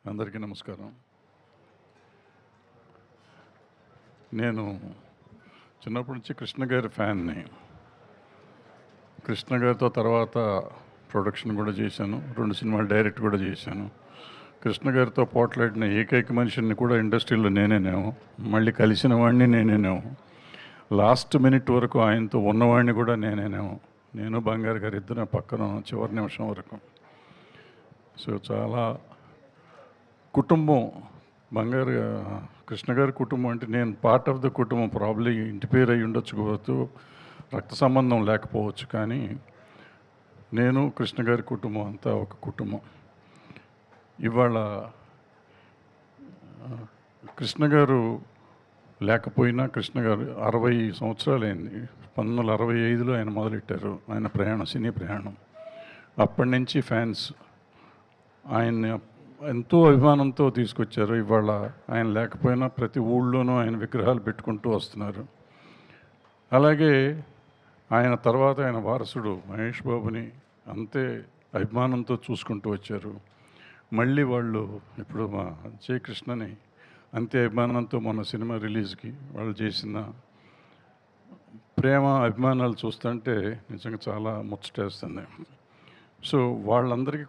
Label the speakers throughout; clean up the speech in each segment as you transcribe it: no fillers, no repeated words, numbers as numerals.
Speaker 1: అందరికీ నమస్కారం. నేను చిన్నప్పటి నుంచి కృష్ణ గారి ఫ్యాన్ని. కృష్ణ గారితో తర్వాత ప్రొడక్షన్ కూడా చేశాను, 2 సినిమాలు డైరెక్ట్ కూడా చేశాను. కృష్ణ గారితో పోట్లాడిన ఏకైక మనిషిని కూడా ఇండస్ట్రీలో నేనేనేమో, మళ్ళీ కలిసిన వాడిని నేనేనేమో, లాస్ట్ మినిట్ వరకు ఆయనతో ఉన్నవాడిని కూడా నేనేనేమో. నేను బంగారు గారు ఇద్దరు పక్కన చివరి నిమిషం వరకు. సో చాలా కుటుంబం, బంగారు కృష్ణ గారి కుటుంబం అంటే నేను పార్ట్ ఆఫ్ ద కుటుంబం. ప్రాబ్లీ ఇంటి పేరు అయి ఉండొచ్చుకోవచ్చు, రక్త సంబంధం లేకపోవచ్చు, కానీ నేను కృష్ణ గారి కుటుంబం అంతా ఒక కుటుంబం. ఇవాళ కృష్ణ గారు లేకపోయినా, కృష్ణ గారు 60 సంవత్సరాలైంది. 1965లో ఆయన మొదలెట్టారు ఆయన ప్రయాణం, సినీ ప్రయాణం. అప్పటి నుంచి ఫ్యాన్స్ ఆయన్ని ఎంతో అభిమానంతో తీసుకొచ్చారు. ఇవాళ ఆయన లేకపోయినా ప్రతి ఊళ్ళోనూ ఆయన విగ్రహాలు పెట్టుకుంటూ వస్తున్నారు. అలాగే ఆయన తర్వాత ఆయన వారసుడు మహేష్ బాబుని అంతే అభిమానంతో చూసుకుంటూ వచ్చారు. మళ్ళీ వాళ్ళు ఇప్పుడు మా జయకృష్ణని అంతే అభిమానంతో మొన్న సినిమా రిలీజ్కి వాళ్ళు చేసిన ప్రేమ అభిమానాలు చూస్తుంటే నిజంగా చాలా ముచ్చటేస్తుంది. సో వాళ్ళందరికీ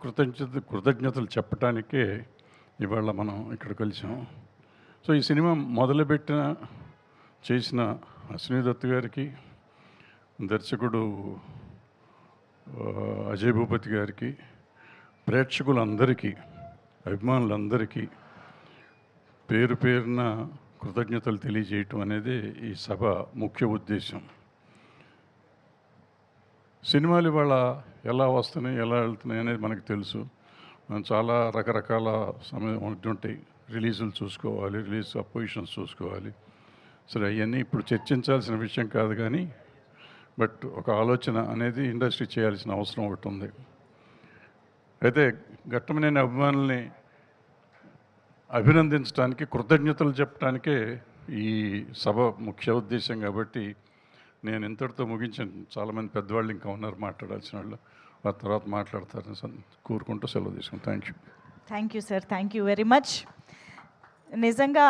Speaker 1: కృతజ్ఞతలు చెప్పడానికే ఇవాళ మనం ఇక్కడ కలిసాం. సో ఈ సినిమా మొదలుపెట్టిన చేసిన అశ్విని దత్ గారికి, దర్శకుడు అజయ్ భూపతి గారికి, ప్రేక్షకులందరికీ, అభిమానులందరికీ పేరు పేరున కృతజ్ఞతలు తెలియజేయటం అనేది ఈ సభ ముఖ్య ఉద్దేశం. సినిమాలు ఇవాళ ఎలా వస్తున్నాయి, ఎలా వెళ్తున్నాయి అనేది మనకు తెలుసు. మనం చాలా రకరకాల సమయం ఉంటుంటాయి. రిలీజులు చూసుకోవాలి, రిలీజ్ అపోజిషన్స్ చూసుకోవాలి. సరే, అవన్నీ ఇప్పుడు చర్చించాల్సిన విషయం కాదు, కానీ బట్ ఒక ఆలోచన అనేది ఇండస్ట్రీ చేయాల్సిన అవసరం ఒకటి ఉంది. అయితే ఘట్టమనేని అభిమానుల్ని అభినందించడానికి, కృతజ్ఞతలు చెప్పడానికే ఈ సభ ముఖ్య ఉద్దేశం. కాబట్టి నేను ఇంతటితో ముగించాను. చాలామంది పెద్దవాళ్ళు ఇంకా ఉన్నారు మాట్లాడాల్సిన వాళ్ళు, ఆ తర్వాత మాట్లాడతారని కోరుకుంటూ సెలవు తీసుకున్నాను. Thank you
Speaker 2: sir, thank you very much. నిజంగా